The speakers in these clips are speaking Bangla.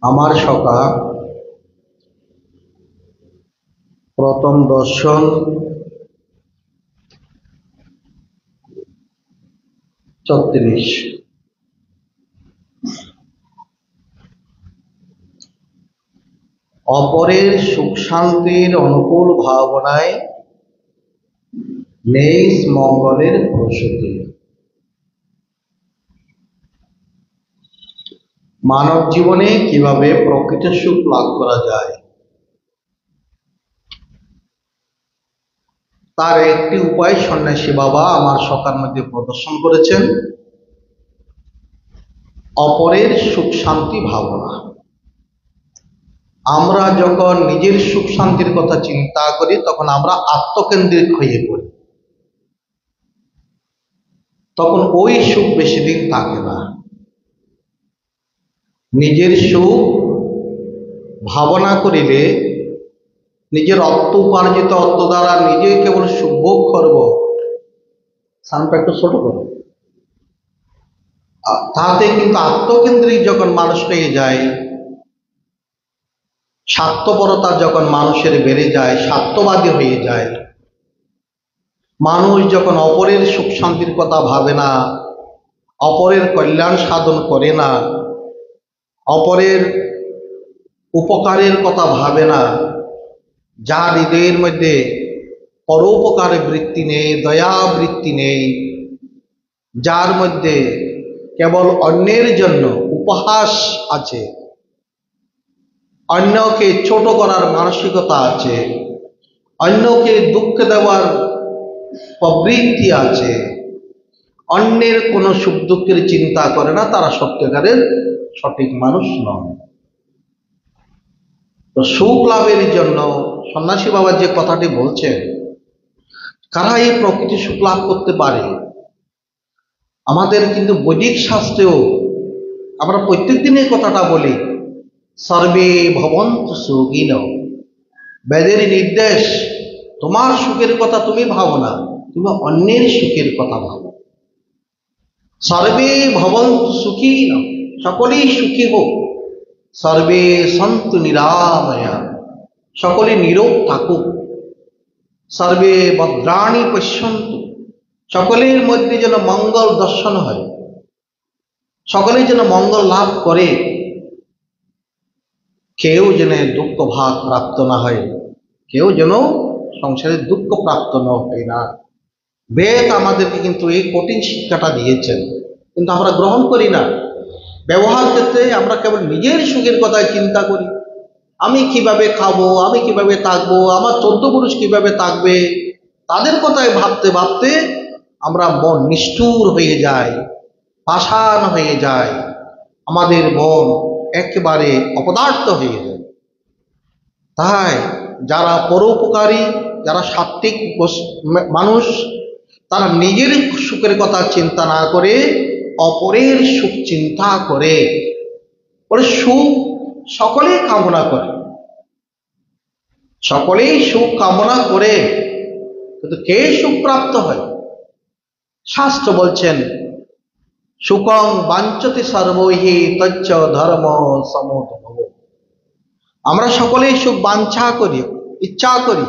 আমার সখা প্রথম দর্শন ৩৪। অপরের সুখ শান্তির অনুকূল ভাবনায় নেই মঙ্গলের প্রসূতি। মানব জীবনে কিভাবে প্রকৃত সুখ লাভ করা যায় তার একটি উপায় সন্ন্যাসী বাবা আমার সখার মধ্যে প্রদর্শন করেছেন। অপরের সুখ শান্তি ভাবনা। আমরা যখন নিজের সুখ শান্তির কথা চিন্তা করি তখন আমরা আত্মকেন্দ্রিক হয়ে পড়ি, তখন ওই সুখ বেশি দিন থাকে না। নিজের সুখ ভাবনা করিলে নিজের অর্থ উপার্জিত অর্থ দ্বারা নিজে কেবল সুখ ভোগ করব, সানটা একটু ছোট করো, তাতে কিন্তু আত্মকেন্দ্রিক যখন মানুষ হয়ে যায়, স্বার্থপরতা যখন মানুষের বেড়ে যায়, স্বার্থবাদী হয়ে যায়, মানুষ যখন অপরের সুখ শান্তির কথা ভাবে না, অপরের কল্যাণ সাধন করে না, অপরের উপকারের কথা ভাবে না, যার হৃদয়ের মধ্যে পরোপকারের বৃত্তি নেই, দয়া বৃত্তি নেই, যার মধ্যে কেবল অন্যের জন্য উপহাস আছে, অন্যকে ছোট করার মানসিকতা আছে, অন্যকে দুঃখ দেওয়ার প্রবৃত্তি আছে, অন্যের কোনো সুখ দুঃখের চিন্তা করে না, তারা সত্যিকারের সঠিক মানুষ নয়। তো সুখ লাভের জন্য সন্ন্যাসী বাবা যে কথাটি বলছেন, কারা এই প্রকৃতি সুখ লাভ করতে পারে? আমাদের কিন্তু বৈদিক শাস্ত্রেও আমরা প্রত্যেক দিনের কথাটা বলি, সর্বে ভবন্তু সুখিনঃ। বেদের নির্দেশ, তোমার সুখের কথা তুমি ভাবো না, তুমি অন্যের সুখের কথা ভাবো। সর্বে ভবন্তু সুখিনঃ, সকলেই সুখী হোক। সর্বে সন্তু নিরাময়া, সকলে নীরব থাকুক। সর্বে ভদ্রাণি পশ্যন্তু, সকলের মধ্যে যেন মঙ্গল দর্শন হয়, সকলে যেন মঙ্গল লাভ করে, কেউ যেন দুঃখ ভাগ প্রাপ্ত না হয়, কেউ যেন সংসারে দুঃখ প্রাপ্ত না হয় না। বেদ আমাদেরকে কিন্তু এই কঠিন শিক্ষাটা দিয়েছেন, কিন্তু আমরা গ্রহণ করি না। ব্যবহার ক্ষেত্রে আমরা কেবল নিজের সুখের কথাই চিন্তা করি, আমি কিভাবে খাবো, আমি কিভাবে থাকবো, আমার 14 পুরুষ কিভাবে থাকবে, তাদের কথাই ভাবতে ভাবতে আমরা মন নিষ্ঠুর হয়ে যায়, পাষাণ হয়ে যায়, আমাদের মন একেবারে অপদার্থ হয়ে যায়। তাই যারা পরোপকারী, যারা সাত্ত্বিক মানুষ, তারা নিজের সুখের কথা চিন্তা না করে অপরের সুখ চিন্তা করে, ওর সুখ সকলেই কামনা করে, সকলেই সুখ কামনা করে, কিন্তু কে সুখ প্রাপ্ত হয়? শাস্ত্র বলছেন, সুখং বাঞ্ছতি সর্বৈহি তচ্চ ধর্ম সমুদ্ভব। আমরা সকলেই সুখ বাঞ্ছা করি, ইচ্ছা করি,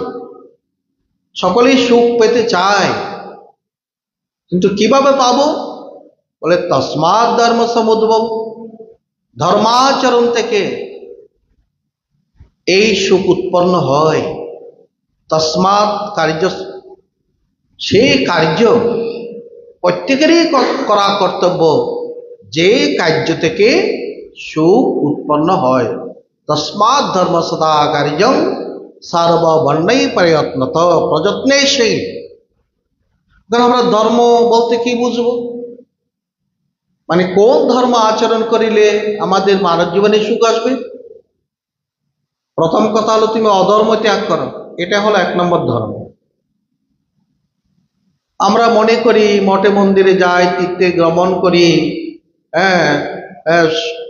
সকলেই সুখ পেতে চায়, কিন্তু কিভাবে পাবো? বলে তস্মাৎ ধর্ম সমুদ্ভব, ধর্মাচরণ থেকে এই সুখ উৎপন্ন হয়। তস্মাৎ কার্য, সেই কার্য প্রত্যেকেরই করা কর্তব্য, যে কার্য থেকে সুখ উৎপন্ন হয়। তস্মাৎ ধর্ম সদা কার্যং সর্ববর্ণৈ প্রয়ত্নত প্রযত্নেষৈ। আমরা ধর্ম বলতে কি বুঝবো? মানে কোন ধর্ম আচরণ করিলে আমাদের মানব জীবনে সুখ আসবে? প্রথম কথা হলো তুমি অধর্ম ত্যাগ করো, এটা হলো 1 নম্বর ধর্ম। আমরা মনে করি মঠে মন্দিরে যাই, তীর্থে গমন করি,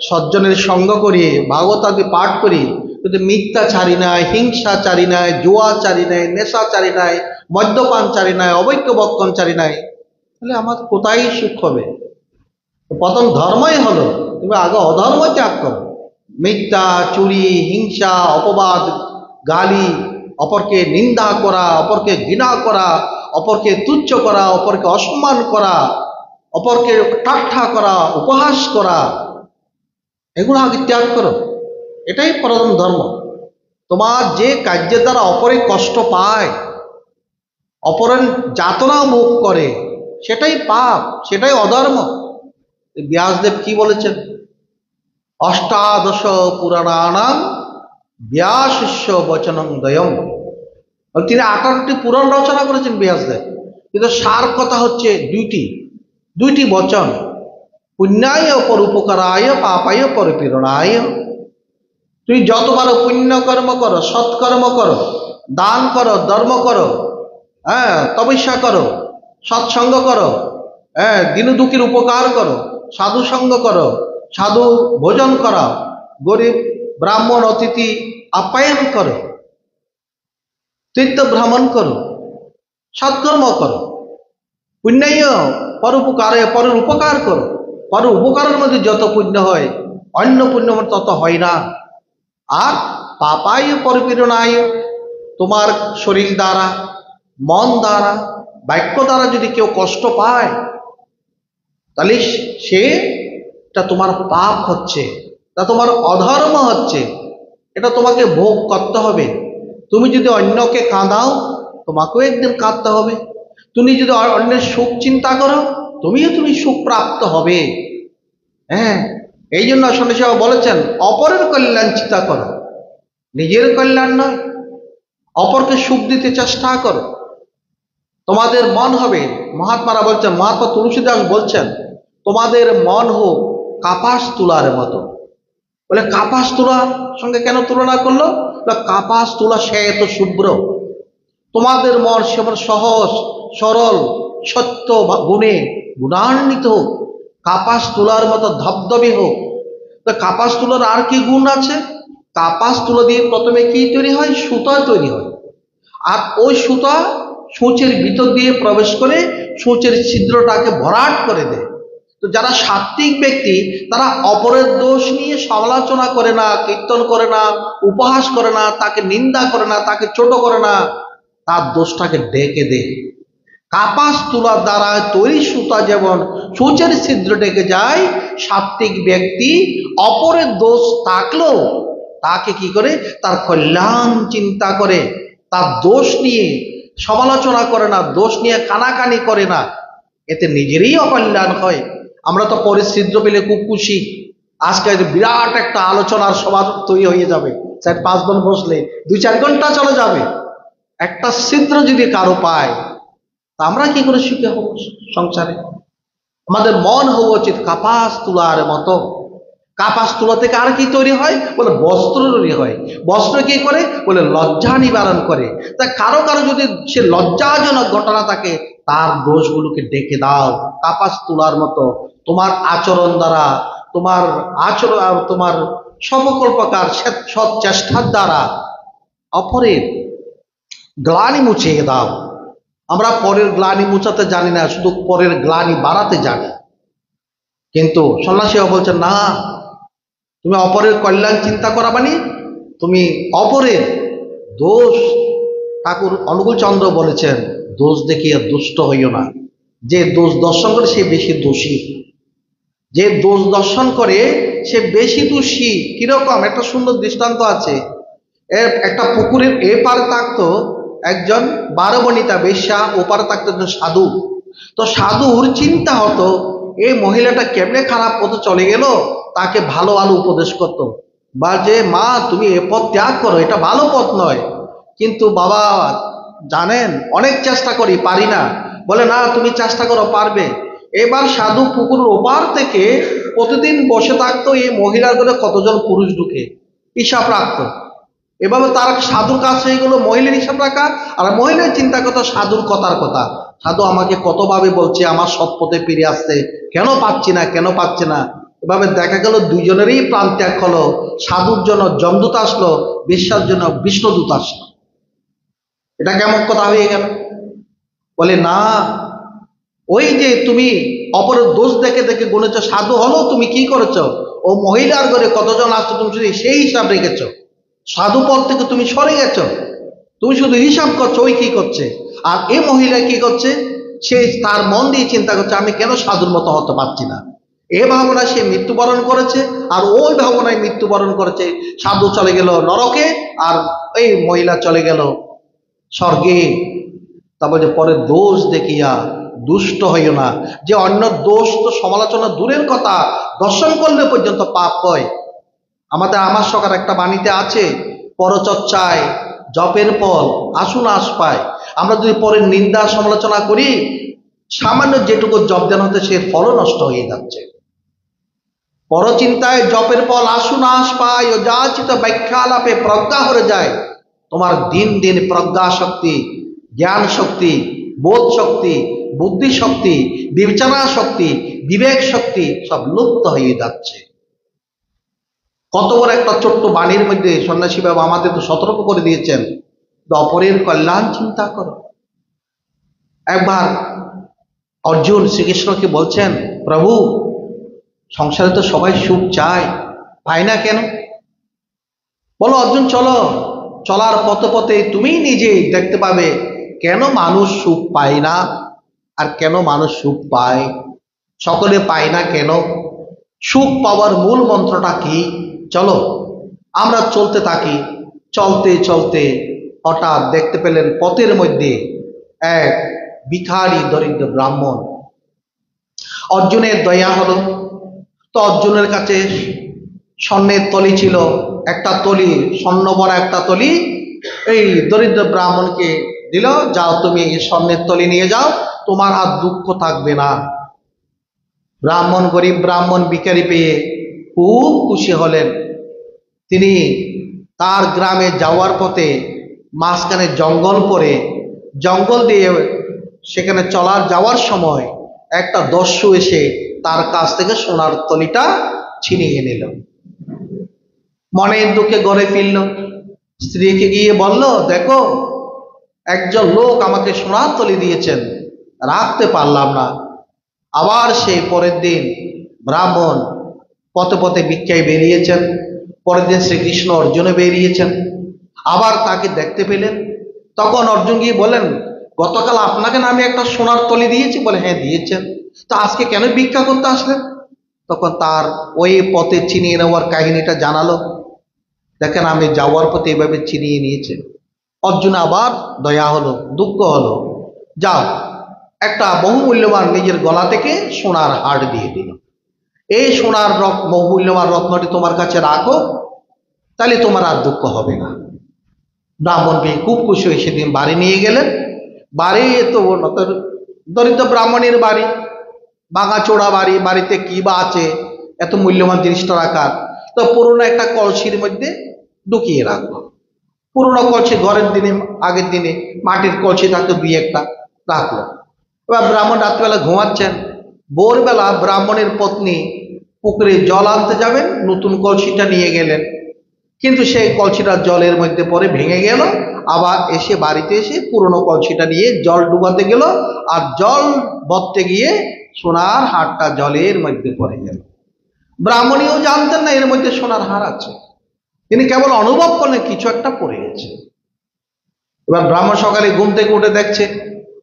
সজ্জনের সঙ্গ করি, ভাগবত আদি পাঠ করি, কিন্তু মিথ্যাচারী নাই, হিংসাচারী নাই, জুয়াচারী নাই, নেশাচারী নাই, মদ্যপানচারী নাই, অবৈধ বক্ষণচারী নাই, তাহলে আমার কোথায় সুখ হবে? প্রথম ধর্মই হলো তুমি আগে অধর্ম ত্যাগ করো, মিথ্যা, চুরি, হিংসা, অপবাদ, গালি, অপরকে নিন্দা করা, অপরকে ঘৃণা করা, অপরকে তুচ্ছ করা, অপরকে অসম্মান করা, অপরকে ঠাট্টা করা, উপহাস করা, এগুলো আগে ত্যাগ করো। এটাই প্রধান ধর্ম। তোমার যে কার্যের দ্বারা অপরে কষ্ট পায়, অপরের যাতনা মুখ করে, সেটাই পাপ, সেটাই অধর্ম। ব্যাসদেব কি বলেছেন? অষ্টাদশ পুরাণানাম ব্যাসস্য বচনং দ্বয়ম। তিনি 18টি পুরাণ রচনা করেছেন ব্যাসদেব, কিন্তু সার কথা হচ্ছে দুইটি বচন, পুণ্যায় পরোপকারায় পাপায় পরপীড়নায়। তুমি যত পারো পুণ্য কর্ম করো, সৎকর্ম করো, দান করো, ধর্ম করো, তপস্যা করো, সৎসঙ্গ করো, দিন দুঃখীর উপকার করো, সাধু সঙ্গ করো, সাধু ভোজন করাও, গরিব ব্রাহ্মণ অতিথি আপ্যায়ন করো, তীর্থ ভ্রমণ করো, সৎকর্ম করো, পুণ্যায় পরোপকারে পরের উপকার করো। পরের উপকারের মধ্যে যত পুণ্য হয়, অন্য পুণ্য তত হয় না। আর পাপায় পরপীড়নায়, তোমার শরীর দ্বারা, মন দ্বারা, বাক্য দ্বারা যদি কেউ কষ্ট পায়, তাহলে সেটা তোমার পাপ হচ্ছে, তা তোমার অধর্ম হচ্ছে। এটা তোমাকে ভোগ করতে হবে। তুমি যদি অন্যকে কাঁদাও, তোমাকেও একদিন কাঁদতে হবে। তুমি যদি অন্যের সুখ চিন্তা করো, তুমি সুখ প্রাপ্ত হবে। হ্যাঁ, এই জন্য সন্ন্যাসী বলেছেন, অপরের কল্যাণ চিন্তা করো, নিজের কল্যাণ নয়। অপরকে সুখ দিতে চেষ্টা করো, তোমাদের মন হবে। মহাত্মারা বলছেন, মহাত্মা তুলসীদাস বলছেন, তোমাদের মন হোক কাপাস তুলার মতো। বলে কাপাস তুলার সঙ্গে কেন তুলনা করলো? কাপাস তুলা সে এত শুভ্র। তোমাদের মন সেমন সহজ, সরল, সত্য বা গুণে গুণান্বিত হোক, কাপাস তুলার মতো ধবধবে হোক। তো কাপাস তুলার আর কি গুণ আছে? কাপাস তুলা দিয়ে প্রথমে কি তৈরি হয়? সুতা তৈরি হয়। আর ওই সুতা সূচের ভিতর দিয়ে প্রবেশ করে সূচের ছিদ্রটাকে ভরাট করে দেয়। তো যারা সাত্ত্বিক ব্যক্তি, তারা অপরের দোষ নিয়ে সমালোচনা করে না, কীর্তন করে না, উপহাস করে না, তাকে নিন্দা করে না, তাকে ছোট করে না, তার দোষটাকে ডেকে দেয়। কাপাস তুলার দ্বারা তৈরি সুতা যেমন সূচের ছিদ্র ডেকে যায়, সাত্ত্বিক ব্যক্তি অপরের দোষ থাকলেও তাকে কি করে? তার কল্যাণ চিন্তা করে, তার দোষ নিয়ে সমালোচনা করে না, দোষ নিয়ে কানাকানি করে না। এতে নিজেরই অকল্যাণ হয়। আমরা তো পরে ছিদ্র পেলে খুব খুশি। আজকে বিরাট একটা আলোচনার সভা তৈরি হয়ে যাবে, 4-5 জন বসলে 2-4 ঘন্টা চলে যাবে। একটা ছিদ্র যদি কারো পায়, তা আমরা কি করে সুখে হব সংসারে? আমাদের মন হওয়া উচিত কাপাস তুলার মতো। কাপাস তুলা থেকে আর কি তৈরি হয়? বলে বস্ত্র তৈরি হয়। বস্ত্র কি করে? বলে লজ্জা নিবারণ করে। তা কারো কারো যদি সে লজ্জাজনক ঘটনা থাকে, তার দোষগুলোকে ডেকে দাও কাপাস তুলার মতো। তোমার আচরণ দ্বারা, তোমার সকল প্রকার সৎ চেষ্টার দ্বারা অপরের গ্লানি মুছিয়ে দাও। আমরা পরের গ্লানি মুছাতে জানি না, শুধু পরের গ্লানি বাড়াতে জানি। কিন্তু সন্ন্যাসীও বলছেন, না, তুমি অপরের কল্যাণ চিন্তা করা মানে তুমি অপরের দোষ। ঠাকুর অনুকূল চন্দ্র বলেছেন, দোষ দেখিয়ে দুষ্ট হইও না। যে দোষ দর্শন করে সে বেশি দোষী। যে দোষ দর্শন করে সে বেশি দোষী। কিরকম? একটা সুন্দর দৃষ্টান্ত আছে। একটা পুকুরের এপারে থাকতো একজন 12 বনিতা বেশ্যা, ওপারে থাকতো একজন সাধু। তো সাধুর চিন্তা হতো, এই মহিলাটা কেমনে খারাপ পথে চলে গেল, তাকে ভালো ভালো উপদেশ করতো। বা যে, মা তুমি এ পথ ত্যাগ করো, এটা ভালো পথ নয়। কিন্তু বাবা জানেন, অনেক চেষ্টা করি, পারি না। বলে, না, তুমি চেষ্টা করো, পারবে। এবার সাধু পুকুরের ওপার থেকে প্রতিদিন বসে থাকতো, এই মহিলার ঘরে কতজন পুরুষ ঢুকে হিসাব রাখতো। এভাবে তার সাধুর কাজ হয়ে গেল মহিলার হিসাব রাখা, আর মহিলার চিন্তা করতো সাধুর কথার কথা। সাধু আমাকে কতভাবে বলছে আমার সৎ পথে ফিরে আসতে, কেন পাচ্ছি না। এভাবে দেখা গেল দুইজনেরই প্রাণ ত্যাগ হলো। সাধুর জন্য যমদূত আসলো, বিশ্বাস জন্য বিষ্ণুদূত আসলো। এটা কেমন কথা হয়ে গেল? বলে, না, ওই যে তুমি অপরের দোষ দেখে দেখে গুনেছ, সাধু হলো, তুমি কি করেছ? ও মহিলার ঘরে কতজন আসতো তুমি শুধু সেই হিসাব রেখেছো। সাধু পদ থেকে তুমি সরে গেছো, তুমি শুধু হিসাব করছো ওই কি করছে। আর এই মহিলা কি করছে, সে তার মন দিয়ে চিন্তা করছে আমি কেন সাধুর মতো হতে পারছি না। এ ভাবনায় সে মৃত্যুবরণ করেছে, আর ওই ভাবনায় মৃত্যুবরণ করেছে। সাধু চলে গেল নরকে, আর এই মহিলা চলে গেল স্বর্গে। তারপর যে পরে দোষ দেখিয়া দুষ্ট হইও না, যে অন্য দোষ তো সমালোচনা দূরের কথা, দর্শন করলে পর্যন্ত পাপ হয়। আমার সকার একটা বাণীতে আছে, পরচর্চায় জপের ফল আশুনাশ পায়। আমরা যদি পরের নিন্দা সমালোচনা করি, সামান্য যেটুকু জপ দেন হতে সে ফলও নষ্ট হয়ে যাচ্ছে। পরচিন্তায় জপের ফল আশুনাশ পায়, ও যাচিত ব্যাখ্যা লাভে প্রজ্ঞা হয়ে যায়। তোমার দিন দিন প্রজ্ঞা শক্তি, জ্ঞান শক্তি, বোধ শক্তি, বুদ্ধি শক্তি, বিবেচনা শক্তি, বিবেক শক্তি সব লুপ্ত হয়ে যাচ্ছে। কত বড় একটা ছোট্ট বাণীর মধ্যে সন্ন্যাসী বাবা আমাদের তো সতর্ক করে দিয়েছেন, অপরের কল্যাণ চিন্তা করো। একবার অর্জুন শ্রীকৃষ্ণকে বলছেন, প্রভু সংসারে তো সবাই সুখ চায়, পায় না কেন? বলো অর্জুন চলো, চলার পথে পথে তুমি নিজেই দেখতে পাবে কেন মানুষ সুখ পায় না আর কেন মানুষ সুখ পায়। সকলে পায় না কেন, সুখ পাওয়ার মূল মন্ত্রটা কি? চলো আমরা চলতে থাকি। চলতে চলতে হঠাৎ দেখতে পেলেন পথের মধ্যে এক ভিখারি দরিদ্র ব্রাহ্মণ। অর্জুনের দয়া হলো, তো অর্জুনের কাছে স্বর্ণের তলি ছিল, একটা তলি, স্বর্ণ ভরা একটা তলি এই দরিদ্র ব্রাহ্মণকে দিল, যাও তুমি এই স্বর্ণের তলি নিয়ে যাও, তোমার আর দুঃখ থাকবে না। ব্রাহ্মণ, গরিব ব্রাহ্মণ ভিখারি পেয়ে খুব খুশি হলেন। তিনি তার গ্রামে যাওয়ার পথে মাঝখানে জঙ্গল পড়ে, জঙ্গল দিয়ে সেখানে যাওয়ার সময় একটা দস্যু এসে তার কাছ থেকে সোনার তলিটা ছিনিয়ে নিল। মনের দুঃখে ঘরে ফিরল, স্ত্রীকে গিয়ে বলল, দেখো একজন লোক আমাকে সোনার তলি দিয়েছেন, রাখতে পারলাম না। আবার সেই পরের দিন ব্রাহ্মণ পথে পথে ভিক্ষায় বেরিয়েছেন। পরের দিন শ্রীকৃষ্ণ অর্জুনে বেরিয়েছেন, আবার তাকে দেখতে পেলেন। তখন অর্জুন গিয়ে বলেন, গতকাল আপনাকে না আমি একটা সোনার তলি দিয়েছি? বলে হ্যাঁ দিয়েছেন, তো আজকে কেন ভিক্ষা করতে আসলেন? তখন তার ওই পথে চিনিয়ে নেওয়ার কাহিনীটা জানালো। দেখেন আমি যাওয়ার পথে এইভাবে চিনিয়ে নিয়েছে। অর্জুন আবার দয়া হলো, দুঃখ হলো, যাও একটা বহুমূল্যবান নিজের গলা থেকে সোনার হার দিয়ে দিল। এই সোনার বহুমূল্যবান রত্নটি তোমার কাছে রাখো, তাহলে তোমার আর দুঃখ হবে না। ব্রাহ্মণ পেয়ে খুব খুশি হয়ে সেদিন বাড়ি নিয়ে গেলেন। বাড়ি তো দরিদ্র ব্রাহ্মণের বাড়ি, ভাঙাচোড়া বাড়ি, বাড়িতে কি বা আছে এত মূল্যবান জিনিসটা রাখার? তো পুরোনো একটা কলসির মধ্যে ঢুকিয়ে রাখলো। পুরোনো কলসি, ঘরের দিনে আগের দিনে মাটির কলসি থাকতো দুই একটা, রাখলো। এবার ব্রাহ্মণ রাত্রিবেলা ঘুমাচ্ছেন, ভোরবেলা ব্রাহ্মণের পত্নী পুকুরে জল আনতে যাবেন, নতুন কলসিটা নিয়ে গেলেন, কিন্তু সেই কলসিটা জলের মধ্যে পরে ভেঙে গেল। আবার এসে বাড়িতে এসে পুরনো কলসিটা নিয়ে জল ডুবাতে গেল, আর জল বলতে গিয়ে সোনার হারটা জলের মধ্যে পড়ে গেল। ব্রাহ্মণীও জানতেন না এর মধ্যে সোনার হার আছে, তিনি কেবল অনুভব করলেন কিছু একটা পড়ে গেছে। এবার ব্রাহ্মণ সকালে ঘুম থেকে উঠে দেখছে,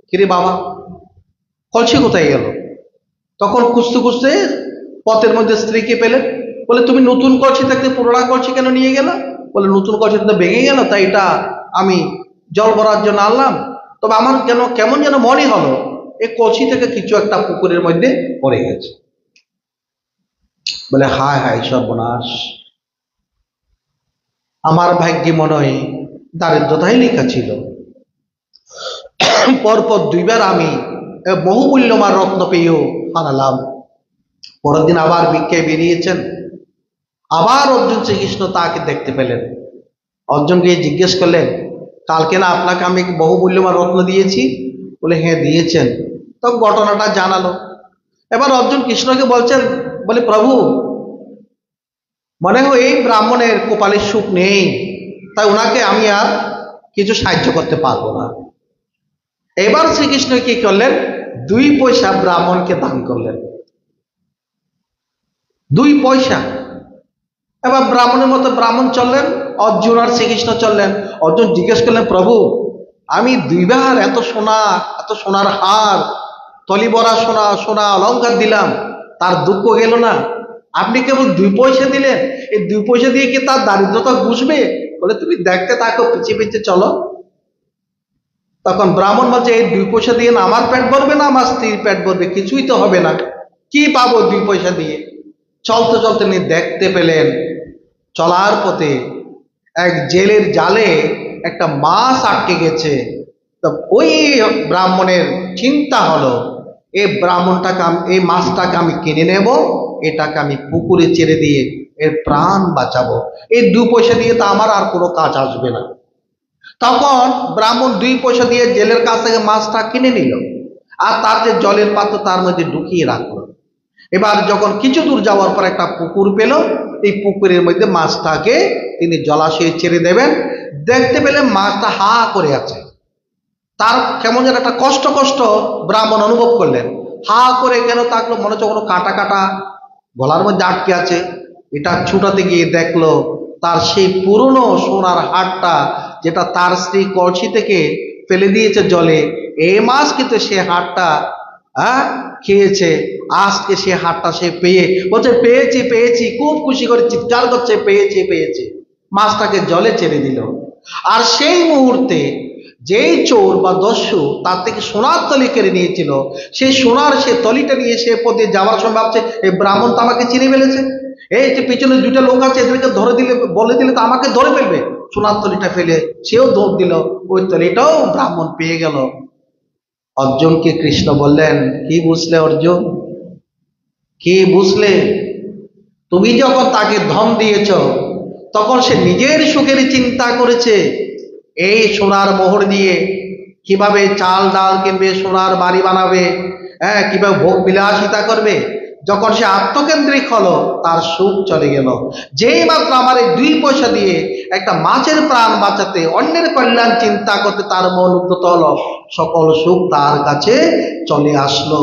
কিরে বাবা কলসি কোথায় গেল? তখন খুঁজতে খুঁজতে পথের মধ্যে স্ত্রীকে পেলেন। বলে তুমি নতুন কলসি থাকতে পুরোনো কলসি কেন নিয়ে গেল? বলে নতুন কলসিটা তো ভেঙে গেল, তাই এটা আমি জল ভরার জন্য আনলাম। তবে আমার কেমন যেন মনে হলো এই কলসি থেকে কিছু একটা পুকুরের মধ্যে পড়ে গেছে। বলে হায় হায় সর্বনাশ, আমার ভাগ্যে মনে হয় দারিদ্রতাই লেখা ছিল। পরপর দুইবার আমি বহুমূল্যবান রত্ন পেয়েও হারালাম। পরের দিন আবার ভিক্ষায় বেরিয়েছেন, আবার অর্জুন শ্রীকৃষ্ণ তাকে দেখতে পেলেন। অর্জুনকে জিজ্ঞেস করলেন, কালকে না আপনাকে আমি বহুমূল্যবান রত্ন দিয়েছি? বলে হ্যাঁ দিয়েছেন। তখন ঘটনাটা জানালো। এবার অর্জুন কৃষ্ণকে বলছেন, বলে প্রভু মনে হয় এই ব্রাহ্মণের কপালের সুখ নেই, তাই ওনাকে আমি আর কিছু সাহায্য করতে পারবো না। এবার শ্রীকৃষ্ণ কি করলেন, 2 পয়সা ব্রাহ্মণকে দান করলেন। 2 পয়সা। এবার ব্রাহ্মণের মতো ব্রাহ্মণ চললেন, অর্জুন আর শ্রীকৃষ্ণ চললেন। অর্জুন জিজ্ঞেস করলেন, প্রভু আমি দুইবার এত সোনা, এত সোনার হার, তলি ভরা সোনা, সোনা অলংকার দিলাম, তার দুঃখ গেল না, আপনি কেবল 2 পয়সা দিলেন, এই 2 পয়সা দিয়ে কি তার দারিদ্রতা বুঝবে? বলে তুমি দেখতে থাকো, পিছিয়ে পিছিয়ে চলো। তখন ব্রাহ্মণ বলছে, এই 2 পয়সা দিয়ে না আমার পেট ভরবে না আমার স্ত্রীর পেট ভরবে, কিছুই তো হবে না, কি পাবো 2 পয়সা দিয়ে? চলতে চলতে তিনি দেখতে পেলেন চলার পথে এক জেলের জালে একটা মাছ আটকে গেছে। তো ওই ব্রাহ্মণের চিন্তা হলো, এই মাছটাকে আমি কিনে নেব, এটাকে আমি পুকুরে ছেড়ে দিয়ে এর প্রাণ বাঁচাবো, এই 2 পয়সা দিয়ে তো আমার আর কোনো কাজ আসবে না। তখন ব্রাহ্মণ 2 পয়সা দিয়ে জেলের কাছ থেকে মাছটা কিনে নিল, আর তার যে জলের পাত্র তার মধ্যে ঢুকিয়ে রাখলো। এবার যখন কিছু দূর যাওয়ার পর একটা পুকুর পেল, এই পুকুরের মধ্যে মাছটাকে তিনি জলাশয়ে ছেড়ে দেবেন। দেখতে পেলে মাছটা হা করে আছে, তার কেমন যেন একটা কষ্ট কষ্ট ব্রাহ্মণ অনুভব করলেন। হা করে কেন থাকলো, মনে হচ্ছে কোনো কাটা কাটা গলার মধ্যে আটকে আছে। এটা ছুটাতে গিয়ে দেখলো তার সেই পুরনো সোনার হারটা, যেটা তার স্ত্রী কলসি থেকে ফেলে দিয়েছে জলে, এই মাছ কিন্তু সে হারটা খেয়েছে। আজকে সে হারটা সে পেয়ে বলছে, পেয়েছি পেয়েছি, খুব খুশি করে চিৎকার করছে, পেয়েছি পেয়েছি। মাছটাকে জলে ছেড়ে দিল। আর সেই মুহূর্তে যেই চোর বা দস্যু তার থেকে সোনার তলি কেড়ে নিয়েছিল, সেই সোনার সে তলিটা নিয়ে সে পথে যাওয়ার সময় ভাবছে, এই ব্রাহ্মণ তো আমাকে চিনে ফেলেছে, এই যে পিছনে 2টা লোক আছে এদেরকে ধরে দিলে, বলে দিলে তো আমাকে ধরে ফেলবে। সোনার তলিটা ফেলে সেও দৌড় দিল, ওই তলিটাও ব্রাহ্মণ পেয়ে গেল। অর্জুনকে কৃষ্ণ বললেন, কি বুঝলে অর্জুন, কি বুঝলে? তুমি যখন তাকে ধন দিয়েছ তখন সে নিজের সুখের চিন্তা করেছে, এই সোনার মোহর দিয়ে কিভাবে চাল ডাল কিনবে, সোনার বাড়ি বানাবে, কিভাবে ভোগ বিলাসিতা করবে। যখন সে আত্মকেন্দ্রিক হলো তার সুখ চলে গেল। যেই মাত্র আমার এই 2 পয়সা দিয়ে একটা মাছের প্রাণ বাঁচাতে, অন্যের কল্যাণ চিন্তা করতে তার মন উদ্যত হলো, সকল সুখ তার কাছে চলে আসলো।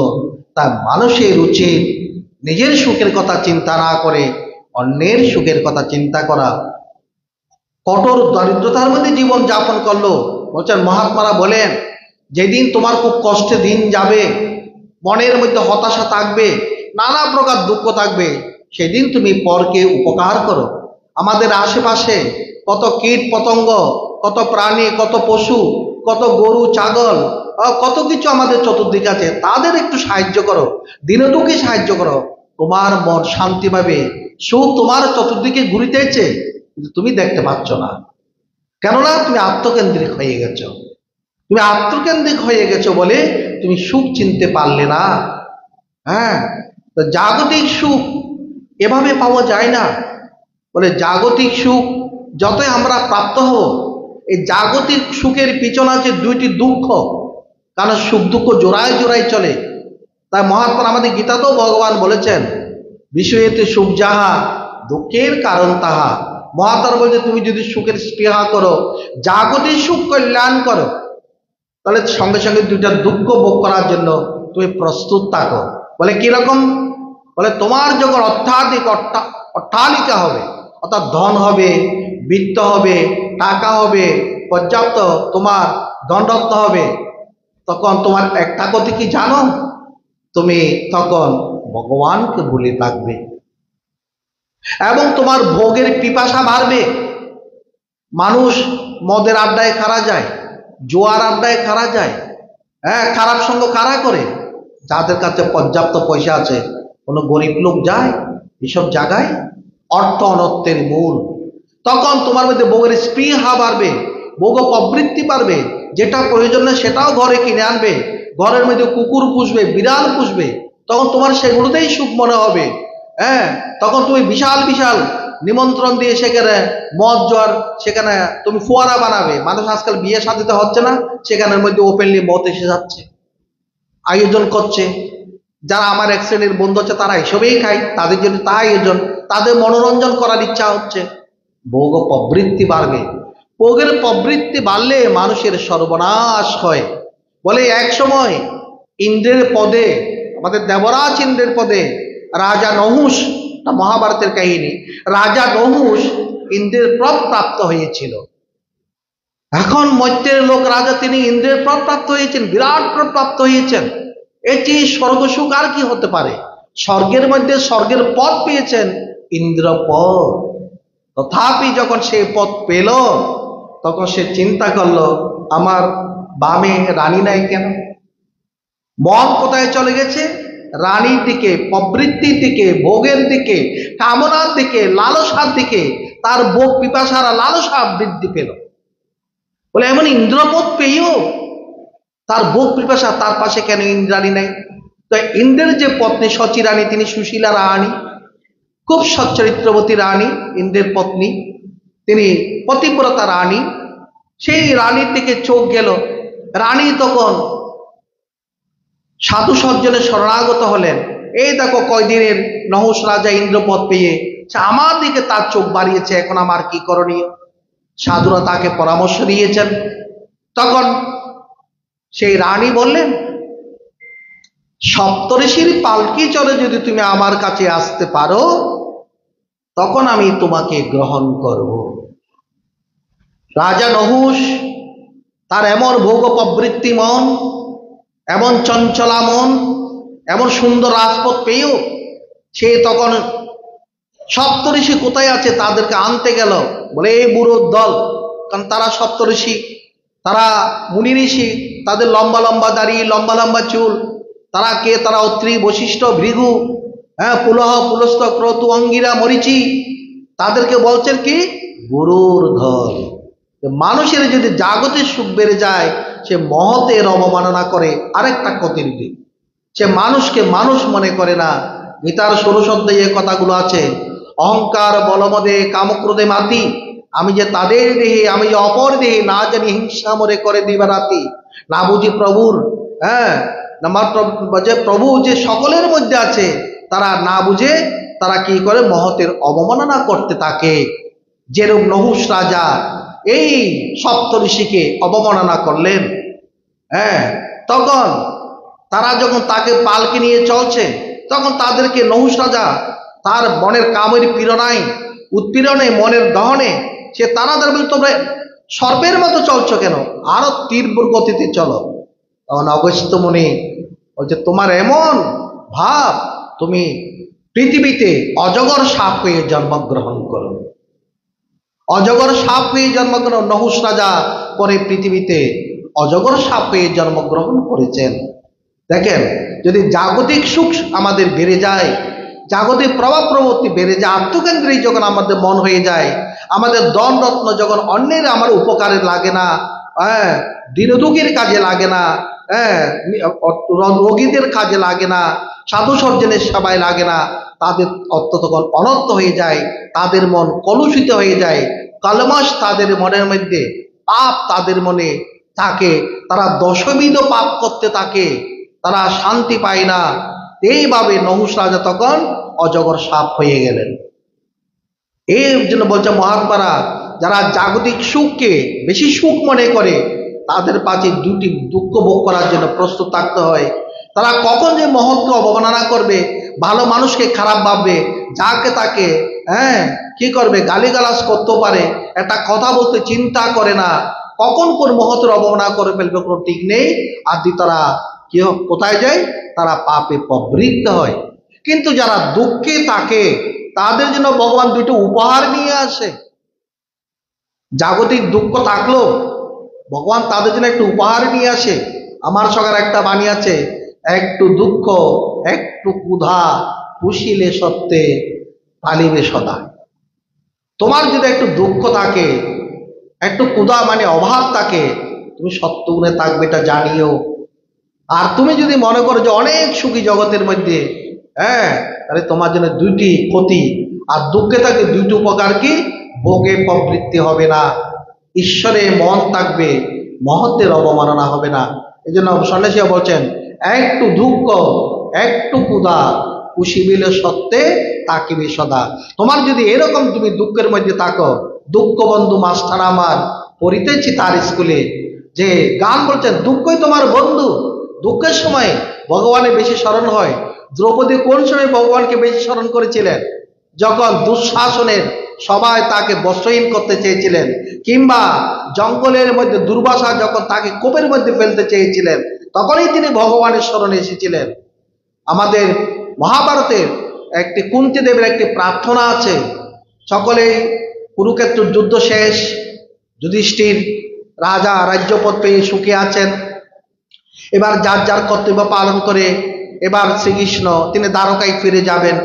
তাই মানুষের উচিত নিজের সুখের কথা চিন্তা না করে অন্যের সুখের কথা চিন্তা করা। কঠোর দারিদ্রতার মধ্যে জীবন যাপন করলো। বলছেন মহাত্মারা বলেন, যেদিন তোমার খুব কষ্টে দিন যাবে, মনের মধ্যে হতাশা থাকবে, নানা প্রকার দুঃখ থাকবে, সেদিন তুমি পরকে উপকার করো। আমাদের আশেপাশে কত কীট পতঙ্গ, কত প্রাণী, কত পশু, কত গরু ছাগল, কত কিছু আমাদের চতুর্দিকে আছে, তাদের একটু সাহায্য করো, দিনে দুঃখে সাহায্য করো, তোমার মন শান্তি পাবে। সুখ তোমার চতুর্দিকে ঘুরিতেছে, কিন্তু তুমি দেখতে পাচ্ছ না, কেননা তুমি আত্মকেন্দ্রিক হয়ে গেছো। তুমি আত্মকেন্দ্রিক হয়ে গেছো বলে তুমি সুখ চিনতে পারলে না। তো জাগতিক সুখ এভাবে পাওয়া যায় না। বলে জাগতিক সুখ যতই আমরা প্রাপ্ত হব, এই জাগতিক সুখের পিছনে আছে 2টি দুঃখ, কারণ সুখ দুঃখ জোড়ায় জোড়ায় চলে। তাই মহাত্মা আমাদের গীতাতেও ভগবান বলেছেন, বিষয়েতে সুখ যাহা দুঃখের কারণ তাহা। মহাত্মা বলছে, তুমি যদি সুখের স্পৃহা করো, জাগতিক সুখ কল্যাণ করো, তাহলে সঙ্গে সঙ্গে 2টা দুঃখ ভোগ করার জন্য তুমি প্রস্তুত থাকো। বলে কিরকম? বলে তোমার যখন অত্যাধিক অট্টালিকা হবে, অর্থাৎ ধন হবে, বিত্ত হবে, টাকা হবে, পর্যাপ্ত তোমার দণ্ডত্ব হবে, তখন তোমার একটা কথা কি জানো? তুমি তখন ভগবানকে ভুলে থাকবে এবং তোমার ভোগের পিপাসা বাড়বে। মানুষ মদের আড্ডায় খাড়া যায়, জোয়ার আড্ডায় খাড়া যায়, খারাপ সঙ্গ কারা করে? যাদের কাছে পর্যাপ্ত পয়সা আছে। কোনো গরিব লোক যায় এসব জায়গায়? অর্থ অনর্থের মূল। তখন তোমার মধ্যে ভোগের স্পৃহা বাড়বে, ভোগ প্রবৃত্তি বাড়বে, যেটা প্রয়োজন না সেটাও ঘরে কিনে আনবে, ঘরের মধ্যে কুকুর পুষবে, বিড়াল পুষবে, তখন তোমার সেগুলোতেই সুখ মনে হবে। তখন তুমি বিশাল বিশাল নিমন্ত্রণ দিয়ে সেখানে মদ জোয়ার, সেখানে তুমি ফোয়ারা বানাবে। মানুষ আজকাল বিয়ে শাদিতে হচ্ছে না, সেখানের মধ্যে ওপেনলি মদ এসে যাচ্ছে, আয়োজন করছে। যারা আমার এক শ্রেণীর বন্ধু আছে তারা এসবেই খায়, তাদের জন্য তা আয়োজন, তাদের মনোরঞ্জন করার ইচ্ছা হচ্ছে। ভোগ প্রবৃত্তি বাড়বে। ভোগের প্রবৃত্তি বাড়লে মানুষের সর্বনাশ হয়। বলে এক সময় ইন্দ্রের পদে, আমাদের দেবরাজ ইন্দ্রের পদে রাজা নহুষ এটা মহাভারতের কাহিনী। রাজা নহুষ ইন্দ্রের পদ প্রাপ্ত হয়েছিল। এখন মর্ত্যের লোক রাজা, তিনি ইন্দ্রের পদ প্রাপ্ত হয়েছেন, বিরাট পদ প্রাপ্ত হয়েছেন। এটি স্বর্গসুখ আর কি হতে পারে? স্বর্গের মধ্যে স্বর্গের পদ পেয়েছেন, ইন্দ্র পদ। তথাপি যখন সে পদ পেল, তখন সে চিন্তা করলো, আমার বামে রানী নাই কেন? মন কোথায় চলে গেছে? রানীর দিকে, প্রবৃত্তির দিকে, ভোগের দিকে, কামনার দিকে, লালসার দিকে। তার ভোগ পিপাসার লালসা বৃদ্ধি পেল। বলে এমন ইন্দ্রপদ পেয়েও তার ভোগ পিপাসা, তার পাশে কেন ইন্দ্রাণী নাই? তো ইন্দ্রের যে পত্নী শচী রানী, তিনি সুশীলা রানী, খুব সচ্চরিত্রবতী রানী, ইন্দ্রের পত্নী, তিনি পতিব্রতা রানী। সেই রানীর দিকে চোখ গেল। রানী তখন সাধু সজ্জনে শরণাগত হলেন। এই দেখো কয়দিনের নহুষ রাজা ইন্দ্রপদ পেয়ে আমার দিকে তার চোখ বাড়িয়েছে, এখন আমার কি করণীয়? সাধুরা তাকে পরামর্শ দিয়েছেন। তখন সেই রানী বললেন, সপ্তঋষির পালকি চড়ে যদি তুমি আমার কাছে আসতে পারো, তখন আমি তোমাকে গ্রহণ করব। রাজা নহুষ তার এমন ভোগ প্রবৃত্তি মন, এমন চঞ্চলা মন, এমন সুন্দর রাজপথ পেয়েও সে তখন সপ্তঋষি কোথায় আছে তাদেরকে আনতে গেল। বলে এই বুড়োর দল, কারণ তারা সপ্তঋষি, তারা মুনি ঋষি, তাদের লম্বা লম্বা দাড়ি, লম্বা লম্বা চুল। তারা কে? তারা অত্রি, বশিষ্ঠ, ভৃগু, পুলহ, পুলস্ত, ক্রতু, অঙ্গিরা, মরিচি। তাদেরকে বলছেন কি? গুরুর দল। মানুষের যদি জাগতিক সুখ বেড়ে যায়, সে মহতের অবমাননা করে। আরেকটা ক্ষতির দিক, সে মানুষকে মানুষ মনে করে না। গীতার 16 অধ্যায়ে এই কথাগুলো আছে। অহংকার বলমদে কামক্রোধে মাতি, আমি যে তাদের দেহে, আমি যে অপর দেহে, না জানি হিংসা মরে করে দিবা রাতি। না বুঝি প্রভুর, যে প্রভু যে সকলের মধ্যে আছে, তারা না বুঝে তারা কি করে? মহতের অবমাননা করতে থাকে। যেরূপ নহুষ রাজা এই সপ্তঋষিকে অবমাননা করলেন। তখন তারা যখন তাকে পালকি নিয়ে চলছে, তখন তাদেরকে নহুষ রাজা তার মনের কামের পীড়নায়, উৎপীড়নে, মনের দহনে সে তারাদের বলে, তোমরা সর্পের মতো চলছো কেন? আরো তীব্র গতিতে চলো। তখন অগস্ত্য মুনি বলছে, তোমার এমন ভাব, তুমি পৃথিবীতে অজগর সাপ হয়ে জন্মগ্রহণ করো। অজগর সাপ হয়ে জন্মগ্রহণ, নহুষ রাজা পরে পৃথিবীতে অজগর সাপ হয়ে জন্মগ্রহণ করেছেন। দেখেন, যদি জাগতিক সুখ আমাদের বেড়ে যায়, জাগতিক প্রভাব প্রবৃত্তি বেড়ে যায়, আত্মকেন্দ্রিক যখন আমাদের মন হয়ে যায়, আমাদের ধন রত্ন যখন অন্যের আমার উপকারে লাগে না, দীনদুঃখীর কাজে লাগে না, রোগীদের কাজে লাগে না, সাধু সজ্জনের সেবায় লাগে না, তাদের অর্থ তখন অনর্থ হয়ে যায়। তাদের মন কলুষিত হয়ে যায়, কালমাস তাদের মনের মধ্যে, পাপ তাদের মনে থাকে, তারা দশবিধ পাপ করতে থাকে, তারা শান্তি পায় না। এইভাবে নহুষ রাজা তখন অজগর সাপ হয়ে গেলেন। এর জন্য বলছে মহাত্মারা, যারা জাগতিক সুখকে বেশি সুখ মনে করে, তাদের পাশে দুটি দুঃখ ভোগ করার জন্য প্রস্তুত থাকতে হয়। তারা কখন যে মহৎকে অবমাননা করবে, ভালো মানুষকে খারাপ ভাববে, যাকে তাকে কি করবে, গালিগালাজ করতে পারে, একটা কথা বলতে চিন্তা করে না, কখন কোন মহতের অবমাননা করে ফেলবে কোনো ঠিক নেই। আর তারা কি কোথায় যায়? তারা পাপে প্রবৃত্ত হয়। কিন্তু যারা দুঃখে থাকে, তাদের জন্য ভগবান দুটো উপহার নিয়ে আসে। জাগতিক দুঃখ থাকলেও ভগবান তাদের জন্য একটু উপহার নিয়ে আসে। আমার সঙ্গে একটা বাণী আছে, একটু দুঃখ একটু ক্ষুধা, পুষিলে সত্যে পালিবে সদা। তোমার যদি একটু দুঃখ থাকে, একটু ক্ষুধা মানে অভাব থাকে, তুমি সত্যগুণে থাকবে, এটা জানিও। আর তুমি যদি মনে করো যে অনেক সুখী জগতের মধ্যে, তাহলে তোমার জন্য দুইটি ক্ষতি। আর দুঃখে থাকে দুইটি উপকার, কি? ভোগে প্রবৃত্তি হবে না, ঈশ্বরে মন থাকবে, মহত্বের অবমাননা হবে না। এই জন্য সন্ন্যাসীরা বলছেন, একটু দুঃখ একটু ক্ষুধা, পুষিবিলে সত্যে তাকিবে সদা। তোমার যদি এরকম তুমি দুঃখের মধ্যে থাকো, দুঃখ বন্ধু মাস্টার আমার পড়িতেছি তার স্কুলে, যে গান বলছেন, দুঃখই তোমার বন্ধু। দুঃখের সময় ভগবানের বেশি স্মরণ হয়। দ্রৌপদী কোন সময় ভগবানকে বেশি স্মরণ করেছিলেন? যখন দুঃশাসনের সবাই তাকে বস্ত্রহীন করতে চেয়েছিলেন, কিংবা জঙ্গলের মধ্যে দুর্বাসা যখন তাকে কোপের মধ্যে ফেলতে চেয়েছিলেন, তখনই তিনি ভগবানের শরণে এসেছিলেন। আমাদের মহাভারতের একটি কুন্তী দেবীর একটি প্রার্থনা আছে, সকলেই কুরুক্ষেত্রের যুদ্ধ শেষ, যুধিষ্ঠির রাজা রাজ্যপদ পেয়ে সুখে আছেন, এবার যার যার কর্তব্য পালন করে এবার শ্রীকৃষ্ণ তিনি দ্বারকায় ফিরে যাবেন,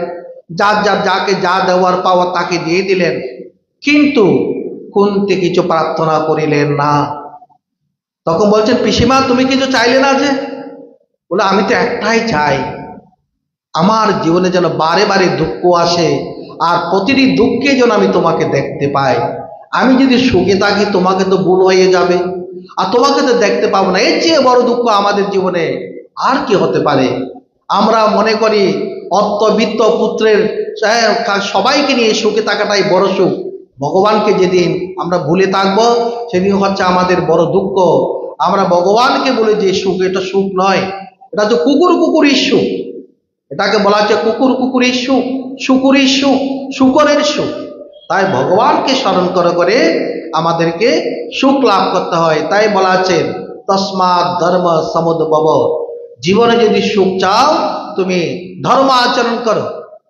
যার যার যাকে যা দেওয়ার পাওয়া তাকে দিয়ে দিলেন, কিন্তু কুন্তী কিছু প্রার্থনা করিলেন না। তখন বলছেন, পিসিমা তুমি কিছু চাইলে না যে? বলে, আমি তো একটাই চাই, আমার জীবনে যেন বারে বারে দুঃখ আসে, আর প্রতিটি দুঃখে যেন আমি তোমাকে দেখতে পাই। আমি যদি সুখে থাকি তোমাকে তো ভুল হয়ে যাবে, আর তোমাকে তো দেখতে পাবো না। এর চেয়ে বড় দুঃখ আমাদের জীবনে আর কি হতে পারে? আমরা মনে করি অর্থবিত্ত পুত্রের সবাইকে নিয়ে সুখে থাকাটাই বড় সুখ। ভগবানকে যেদিন আমরা ভুলে থাকবো সেদিন হচ্ছে আমাদের বড় দুঃখ। আমরা ভগবানকে বলে যে সুখ, এটা সুখ নয়, এটা তো কুকুর কুকুরের সুখ। এটাকে বলা হচ্ছে কুকুর কুকুরের সুখ, শুকুরের সুখ, শুকরের সুখ। তাই ভগবানকে স্মরণ করে করে আমাদেরকে সুখ লাভ করতে হয়। তাই বলা আছে, তস্মাৎ ধর্ম সমুদ্ভব। জীবনে যদি সুখ চাও তুমি ধর্ম আচরণ করো।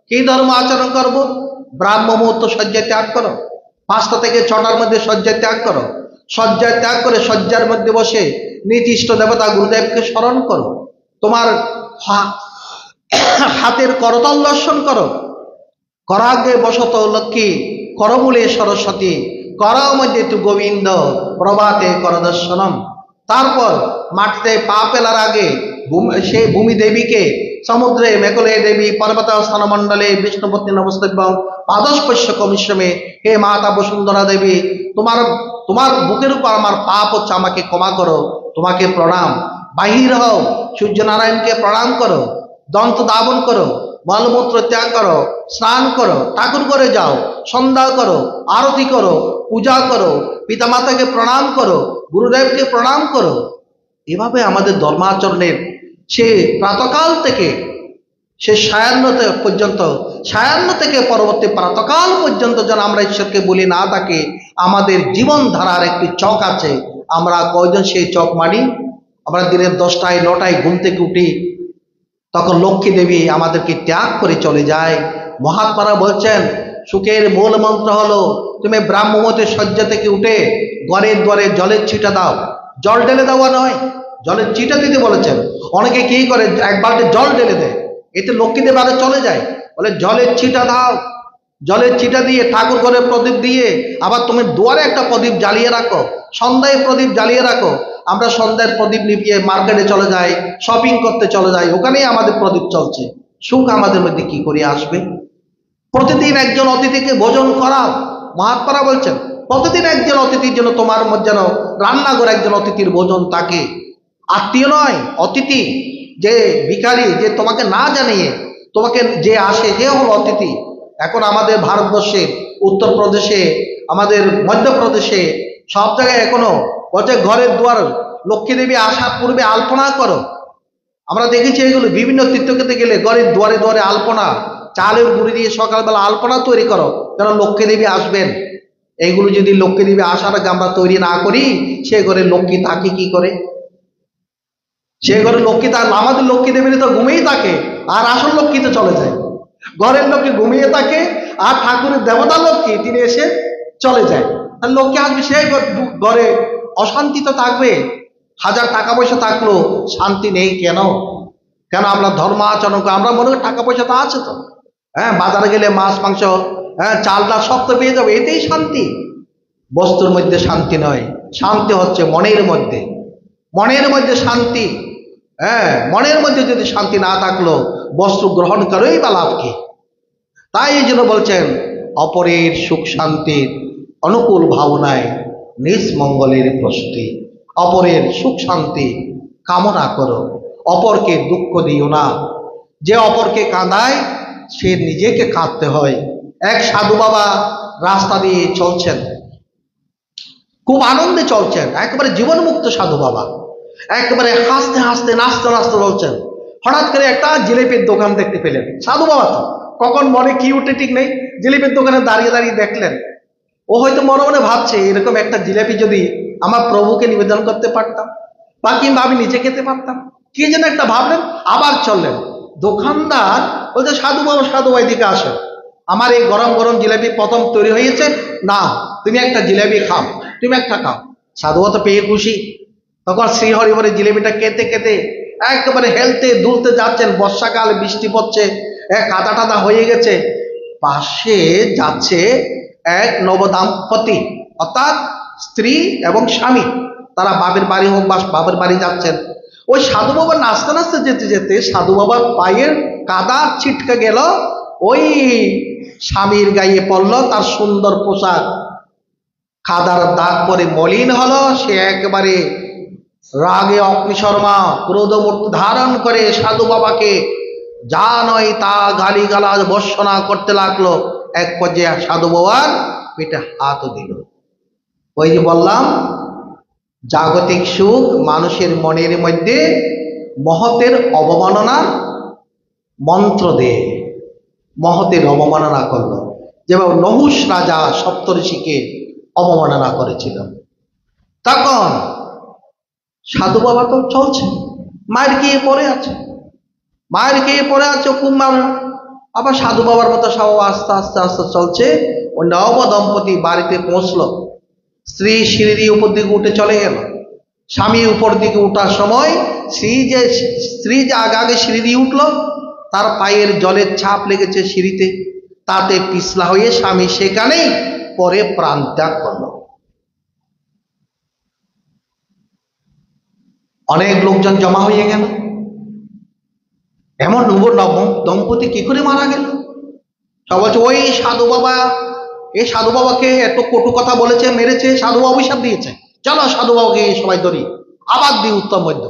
কি ধর্ম আচরণ করব? ব্রাহ্ম মুহূর্ত শয্যা ত্যাগ করো, 5টা থেকে 6টার মধ্যে শয্যা ত্যাগ করো। শয্যা ত্যাগ করে শয্যার মধ্যে বসে নিজ ইষ্ট দেবতা গুরুদেবকে স্মরণ করো। তোমার হাতের করতল দর্শন করো। করাগ্রে বসত লক্ষ্মী, করমূলে সরস্বতী, কর মধ্যে তু গোবিন্দ, প্রভাতে করদর্শনম। তারপর মাটিতে পা ফেলার আগে সেই ভূমি দেবীকে, সমুদ্রে মেকলে দেবী, পর্বত স্থানমণ্ডলে বিষ্ণুপত্নী নমস্তভ্যং, পাদস্পর্শ কমিশ্রমে, হে মাতা বসুন্ধরা দেবী, তোমার বুকের উপর আমার পাপ হচ্ছে, আমাকে ক্ষমা করো, তোমাকে প্রণাম। বাহির হও, সূর্যনারায়ণকে প্রণাম করো, দন্ত দাবন করো, মলমূত্র ত্যাগ করো, স্নান করো, ঠাকুর ঘরে যাও, সন্ধ্যা করো, আরতি করো, পূজা করো, পিতামাতাকে প্রণাম করো, গুরুদেবকে প্রণাম করো। এভাবে আমাদের ধর্মাচরণের সে প্রাতকাল থেকে সে সায়াহ্ন পর্যন্ত, সায়াহ্ন থেকে পরবর্তী প্রাতকাল পর্যন্ত যেন আমরা ঈশ্বরকে বলি না থাকি। আমাদের জীবনধারার একটি চক আছে, আমরা কয়জন সেই চক মানি? আমরা দিনের 10টায় 9টায় ঘুম থেকে উঠি, তখন লক্ষ্মী দেবী আমাদেরকে ত্যাগ করে চলে যায়। মহাত্মারা বলছেন সুখের মূল মন্ত্র হলো, তুমি ব্রাহ্মমতের শয্যা থেকে উঠে ঘরের দুয়ারে জলের ছিটা দাও। জল ঢেলে দেওয়া নয়, জলের চিটা দিতে বলেছেন। অনেকে কি করে, এক বালতি জল ঢেলে দেয়, এতে লক্ষ্মী দেব আগে চলে যায়। বলে জলের ছিটা দাও, জলের ছিটা দিয়ে ঠাকুর ঘরে প্রদীপ দিয়ে, আবার তুমি দুয়ারে একটা প্রদীপ জ্বালিয়ে রাখো, সন্ধ্যায় প্রদীপ জ্বালিয়ে রাখো। আমরা সন্ধ্যায় প্রদীপ নিভিয়ে মার্কেটে চলে যাই, শপিং করতে চলে যাই, ওখানেই আমাদের প্রদীপ চলছে। সুখ আমাদের মধ্যে কি করে আসবে? প্রতিদিন একজন অতিথিকে ভোজন করাও। মহাত্মারা বলছেন প্রতিদিন একজন অতিথির জন্য তোমার মধ্যে যেন রান্নাঘরে একজন অতিথির ভোজন থাকে। আত্মীয় নয়, অতিথি, যে ভিখারি, যে তোমাকে না জানিয়ে তোমাকে যে আসে, যে হলো অতিথি। এখন আমাদের ভারতবর্ষে উত্তরপ্রদেশে, আমাদের মধ্যপ্রদেশে, সব জায়গায় এখনো বলছে ঘরের দুয়ার লক্ষ্মী দেবী আসার পূর্বে আলপনা করো। আমরা দেখেছি এগুলো বিভিন্ন তীর্থক্ষেত্রে গেলে ঘরের দুয়ারে দুয়ারে আলপনা, চালের গুঁড়ি দিয়ে সকালবেলা আলপনা তৈরি করো, যেন লক্ষ্মী দেবী আসবেন। এইগুলো যদি লক্ষ্মী দেবী আসার আগে আমরা তৈরি না করি, সে ঘরে লক্ষ্মী থাকে কি করে? সে ঘরে লক্ষ্মী তার, আমাদের লক্ষ্মী দেবী তো ঘুমিয়েই থাকে, আর আসল লক্ষ্মী তো চলে যায়। ঘরের লক্ষ্মী ঘুমিয়ে থাকে, আর ঠাকুরের দেবতা লক্ষ্মী তিনি এসে চলে যায়। আর লক্ষ্মী আসবে, সে ঘরে অশান্তি তো থাকবে। হাজার টাকা পয়সা থাকলো শান্তি নেই কেন? কেন আমরা ধর্ম আচরণ করি? আমরা মনে করি টাকা পয়সা তো আছে তো, হ্যাঁ, বাজারে গেলে মাছ মাংস, হ্যাঁ, চাল ডাল সব তো পেয়ে যাবে, এতেই শান্তি। বস্তুর মধ্যে শান্তি নয়, শান্তি হচ্ছে মনের মধ্যে। মনের মধ্যে শান্তি, হ্যাঁ, মনের মধ্যে যদি শান্তি না থাকলো বস্তু গ্রহণ করেই বা লাভ কি? তাই এই জন্য বলছেন অপরের সুখ শান্তির অনুকূল ভাবনায় নিজ মঙ্গলের প্রস্তুতি। অপরের সুখ শান্তি কামনা করো, অপরকে দুঃখ দিও না। যে অপরকে কাঁদায় সে নিজেকে কাঁদতে হয়। এক সাধু বাবা রাস্তা দিয়ে চলছেন, খুব আনন্দে চলছেন, একেবারে জীবনমুক্ত সাধু বাবা, একেবারে হাসতে হাসতে নাচতে নাচতে চলছেন। হঠাৎ করে একটা জিলেপির দোকান দেখতে পেলেন। সাধু বাবা তো কখন মনে কি উঠে ঠিক নেই, জিলিপির দোকানে দাঁড়িয়ে দাঁড়িয়ে দেখলেন। ও হয়তো মনে মনে ভাবছে এরকম একটা জিলাপি যদি আমার প্রভুকে নিবেদন করতে পারতাম, বা কিংবা আমি নিজে খেতে পারতাম, কি যেন একটা ভাবলেন। আবার চললেন। দোকানদার বলছে, সাধু বাবা, সাধু ভাই দিকে আসো, আমার এই গরম গরম জিলাপি প্রথম তৈরি হয়েছে, না তুমি একটা জিলাপি খাও, তুমি একটা খাও। সাধু বাবা তো পেয়ে খুশি। তখন শ্রীহরিহরে জিলাপিটা খেতে খেতে একেবারে হেলতে দুলতে যাচ্ছেন। বর্ষাকাল, বৃষ্টি পড়ছে, কাদা টাদা হয়ে গেছে। পাশে যাচ্ছে এক নবদাম্পতি, অর্থাৎ স্ত্রী এবং স্বামী। তারা বাপের বাড়ি হোক বা বাপের বাড়ি যাচ্ছেন। ওই সাধু বাবা নাচতে নাচতে যেতে যেতে সাধু বাবার পায়ের কাদা ছিটকে গেল, ওই স্বামীর গায়ে পড়ল। তার সুন্দর পোশাক কাদার দাগ পরে মলিন হলো। সে একেবারে রাগে অগ্নিশর্মা, ক্রোধমূর্তি ধারণ করে সাধু বাবাকে যা নয় তা গালিগালাজ বর্ষণা করতে লাগলো। এক পর্যায়ে সাধু বাবার পেটে হাতও দিল। ওই যে বললাম, জাগতিক সুখ মানুষের মনের মধ্যে মহতের অবমাননার মন্ত্র দেয়, মহতের অবমাননা করলো। যেমন নহুষ রাজা সপ্তর্ষিকে অবমাননা করেছিল। তখন সাধু বাবা তো চলছে, মায়ের খেয়ে পড়ে আছে, মায়ের খেয়ে পড়ে আছে কুমার। আবার সাধু বাবার মতো সব আস্তে আস্তে আস্তে চলছে। ওই নব দম্পতি বাড়িতে পৌঁছলো। স্ত্রী সিঁড়ি উপর দিকে উঠে চলে গেল। স্বামী উপর দিকে উঠার সময় স্ত্রী যে আগে আগে সিঁড়ি দিয়ে উঠলো, তার পায়ের জলের ছাপ লেগেছে সিঁড়িতে, তাতে পিছলা হয়ে স্বামী সেখানেই পরে প্রাণ ত্যাগ করল। অনেক লোকজন জমা হয়ে গেল। এমন নব দম্পতি কি করে মারা গেল? সব বলছে ওই সাধু বাবা, এই সাধু বাবাকে এত কটু কথা বলেছে, মেরেছে, সাধু বাবা অভিশাপ দিয়েছে, চলো সাধু বাবাকে সবাই ধরি, আবার দিই উত্তম মধ্য।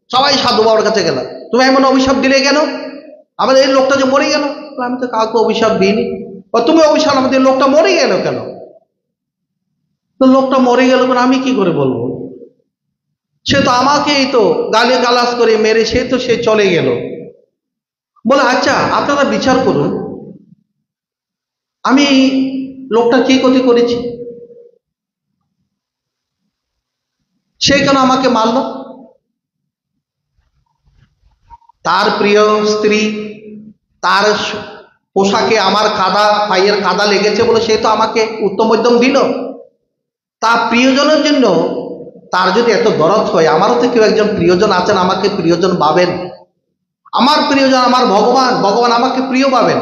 সবাই সাধু বাবার কাছে গেল। তুমি এমন অভিশাপ দিলে কেন? আমাদের এই লোকটা যে মরে গেল। আমি তো কাউকে অভিশাপ দিইনি। তুমি অভিশাপ, আমাদের লোকটা মরে গেল কেন? তো লোকটা মরে গেল কেন আমি কি করে বলবো? সে তো আমাকেই তো গালি গালাজ করে মেরে সে চলে গেল। বলে আচ্ছা আপনারা বিচার করুন, আমি লোকটা কি ক্ষতি করেছি, সে কেন আমাকে মারল? তার প্রিয় স্ত্রী, তার পোশাকে আমার কাদা, পায়ের কাদা লেগেছে বলে সে তো আমাকে উত্তম মধ্যম দিল। তার প্রিয়জনের জন্য তার যদি এত দরদ হয়, আমারও তো কেউ একজন প্রিয়জন আছেন, আমাকে প্রিয়জন ভাবেন। আমার প্রিয়জন আমার ভগবান, ভগবান আমাকে প্রিয় পাবেন।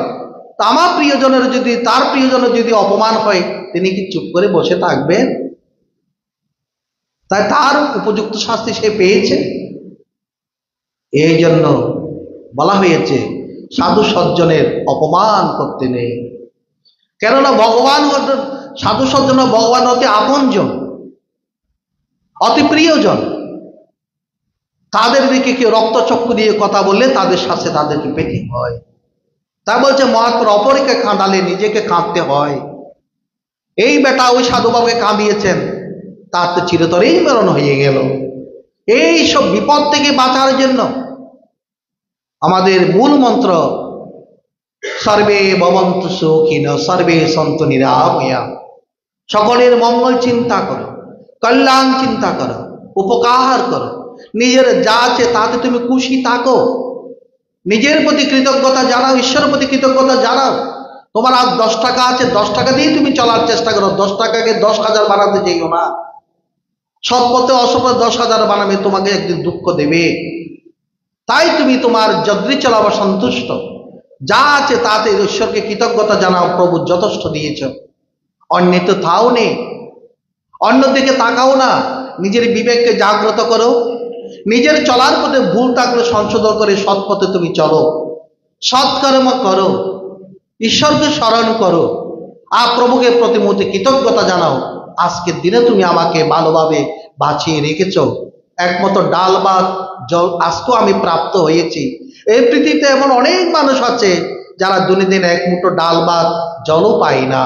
তা আমার প্রিয়জনের যদি, তার প্রিয়জনের যদি অপমান হয়, তিনি কি চুপ করে বসে থাকবেন? তাই তার উপযুক্ত শাস্তি সে পেয়েছে। এই জন্য বলা হয়েছে সাধু সজ্জনের অপমান করতে নেই। কেননা ভগবান, সাধু সজ্জন ভগবান অতি আপনজন, অতি প্রিয়জন। তাদের দিকে কেউ রক্তচক্ষু দিয়ে কথা বললে তাদের সাথে তাদেরকে পেতে হয়। তা বলছে মহাত্মার অপরকে কাঁদালে নিজেকে কাঁদতে হয়। এই বেটা ওই সাধু বাবাকে কাঁদিয়েছেন, তার তো চিরতরেই মরণ হয়ে গেল। এই সব বিপদ থেকে বাঁচার জন্য আমাদের মূল মন্ত্র সর্বে ভবন্তু সুখিনঃ সর্বে সন্তু নিরাময়াঃ। সকলের মঙ্গল চিন্তা করো, কল্যাণ চিন্তা করো, উপকার করো। নিজের যা আছে তাতে তুমি খুশি থাকো। নিজের প্রতি কৃতজ্ঞতা জানাও, ঈশ্বরের প্রতি কৃতজ্ঞতা জানাও। তোমার আজ 10 টাকা আছে, 10 টাকা দিয়ে তুমি চলার চেষ্টা করো। 10 টাকাকে 10,000 বানাতে চাইও না। সৎ পথে অসৎ 10,000 বানাবে, তোমাকে একদিন দুঃখ দেবে। তাই তুমি তোমার যদ্রি চলাবা সন্তুষ্ট, যা আছে তাতে ঈশ্বরকে কৃতজ্ঞতা জানাও। প্রভু যথেষ্ট দিয়েছ, অন্যে তো তাও নেই। অন্যদিকে তাকাও না, নিজের বিবেককে জাগ্রত করো। নিজের চলার পথে ভুল থাকলে সংশোধন করে সৎ পথে তুমি চলো। সৎকর্ম করো, ঈশ্বরকে স্মরণ করো, আর প্রভুকে প্রতিমূর্তি কৃতজ্ঞতা জানাও। আজকের দিনে তুমি আমাকে ভালোভাবে বাঁচিয়ে রেখেছ। একমাত্র ডাল ভাত জল আজকেও আমি প্রাপ্ত হয়েছি। এই পৃথিবীতে এমন অনেক মানুষ আছে যারা দিন এক মুঠো ডাল ভাত জলও পায় না।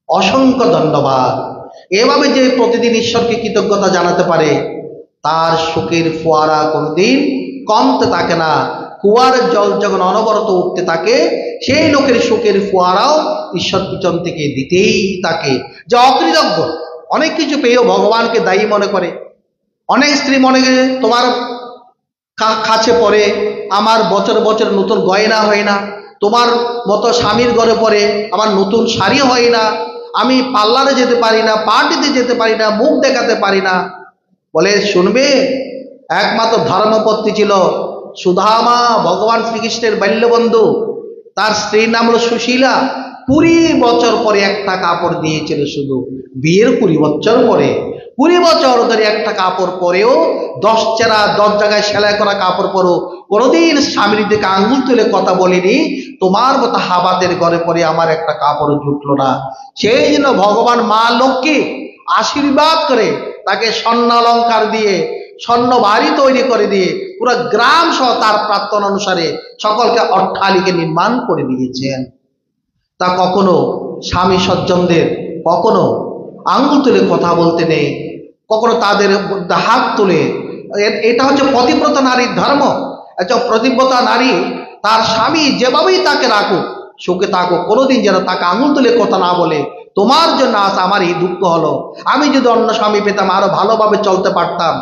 অসংখ্য ধন্যবাদ। এভাবে যে প্রতিদিন ঈশ্বরকে কৃতজ্ঞতা জানাতে পারে, তার সুখের ফোয়ারা কোনোদিন কমতে থাকে না। কুয়ার জল যখন অনবরত উঠতে থাকে, সেই লোকের শোকের ফোয়ারাও ঈশ্বর পিছন থেকে দিতেই থাকে। যে অকৃতজ্ঞ, অনেক কিছু পেয়েও ভগবানকে দায়ী মনে করে। অনেক স্ত্রী মনে করে তোমার কাছে পড়ে, আমার বছর বছর নতুন গয়না হয় না, তোমার মতো স্বামীর ঘরে পড়ে আমার নতুন শাড়ি হয় না, আমি পার্লারে যেতে পারি না, পার্টিতে যেতে পারি না, মুখ দেখাতে পারি না। বলে শুনবে, একমাত্র ধর্মপত্নী ছিল সুধামা, ভগবান শ্রীকৃষ্ণের বাল্যবন্ধু। তার স্ত্রীর নাম হলো সুশীলা। 20 বছর পরে একটা কাপড় দিয়েছিল, শুধু বিয়ের 20 বছর পরে। 20 বছর ধরে একটা কাপড় পরেও 10 জায়গায় সেলাই করা কাপড় পরো, কোনোদিন স্বামীর দিকে আঙ্গুল তুলে কথা বলিনি, তোমার মতো হাবাদের ঘরে পরে আমার একটা কাপড় জুটলো না। সেই জন্য ভগবান মা লক্ষ্মী আশীর্বাদ করে তাকে স্বর্ণালঙ্কার দিয়ে, স্বর্ণ বাড়ি তৈরি করে দিয়ে পুরো গ্রাম সহ তার প্রার্থনা অনুসারে সকলকে অট্টালিকা নির্মাণ করে দিয়েছেন। তা কখনো স্বামী সজ্জনদের কখনো আঙ্গুল তুলে কথা বলতে নেই, কখনো তাদের হাত তুলে। এটা হচ্ছে পতিব্রতা নারীর ধর্ম। একজন প্রতিব্রতা নারী তার স্বামী যেভাবেই তাকে রাখুক, সুখে থাকুক, কোনোদিন যেন তাকে আঙুল তুলে কথা না বলে, তোমার জন্য আজ আমার এই দুঃখ হলো, আমি যদি অন্য স্বামী পেতাম আরো ভালোভাবে চলতে পারতাম।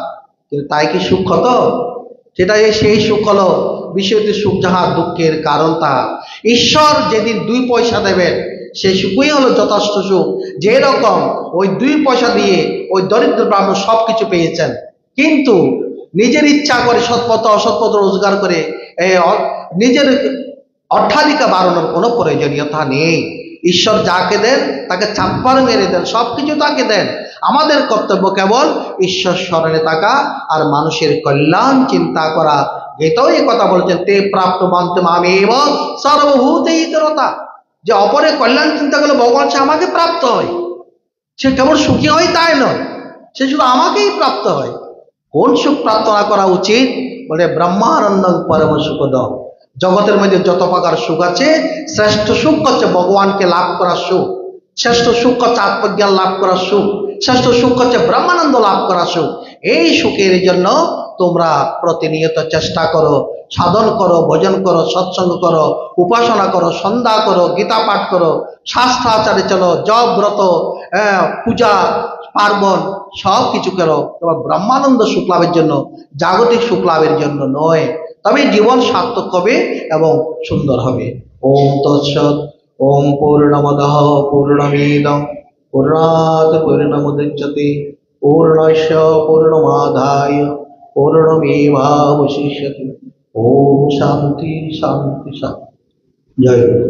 কিন্তু তাই কি সুখ হতো? সেটাই সেই সুখ হলো বিষয়টি সুখ, যাহা দুঃখের কারণ তা। ঈশ্বর যেদিন 2 পয়সা দেবেন, সেই সুখই হলো যথেষ্ট সুখ। যেরকম ওই 2 পয়সা দিয়ে ওই দরিদ্র ব্রাহ্মণ সবকিছু পেয়েছেন, কিন্তু নিজের ইচ্ছা করে সৎপথ অসৎপথ রোজগার করে নিজের অট্টালিকা বাড়ানোর কোনো প্রয়োজনীয়তা নেই। ঈশ্বর যাকে দেন তাকে চাপ্পার মেরে দেন, সবকিছু তাকে দেন। আমাদের কর্তব্য কেবল ঈশ্বর স্মরণে থাকা আর মানুষের কল্যাণ চিন্তা করা। গীতাও এই কথা বলছেন, তে প্রাপ্ত মানতে আমি এবং সর্বভূতে ইতরতা। যে অপরের কল্যাণ চিন্তা করলে ভগবান সে আমাকে প্রাপ্ত হয়। সে কেবল সুখী হয় তাই নয়, সে শুধু আমাকেই প্রাপ্ত হয়। কোন সুখ প্রার্থনা করা উচিত? বলে ব্রহ্মানন্দ পরম সুখদ। জগতের মধ্যে যত প্রকার সুখ আছে, শ্রেষ্ঠ সুখ হচ্ছে ভগবানকে লাভ করার সুখ, শ্রেষ্ঠ সুখ হচ্ছে আত্মজ্ঞান লাভ করার সুখ, শ্রেষ্ঠ সুখ হচ্ছে ব্রহ্মানন্দ লাভ করার সুখ। এই সুখের জন্য তোমরা প্রতিনিয়ত চেষ্টা করো, সাধন করো, ভজন করো, সৎসঙ্গ করো, উপাসনা করো, সন্ধ্যা করো, গীতা পাঠ করো, শাস্ত্রাচারে চলো, জপ ব্রত, পূজা পার্বণ সব কিছু করো, তোমার ব্রহ্মানন্দ সুখ লাভের জন্য, জাগতিক সুখ লাভের জন্য নয়। তবে জীবন সার্থক হবে এবং সুন্দর হবে। ওম তৎসৎ। ওম পূর্ণমদঃ পূর্ণমিদং পূর্ণাৎ পূর্ণমুদচ্যতে পূর্ণস্য পূর্ণমাদায় পূর্ণমেবাবশিষ্যতে। ওম শান্তি শান্তি শান্তি। জয় গুরু।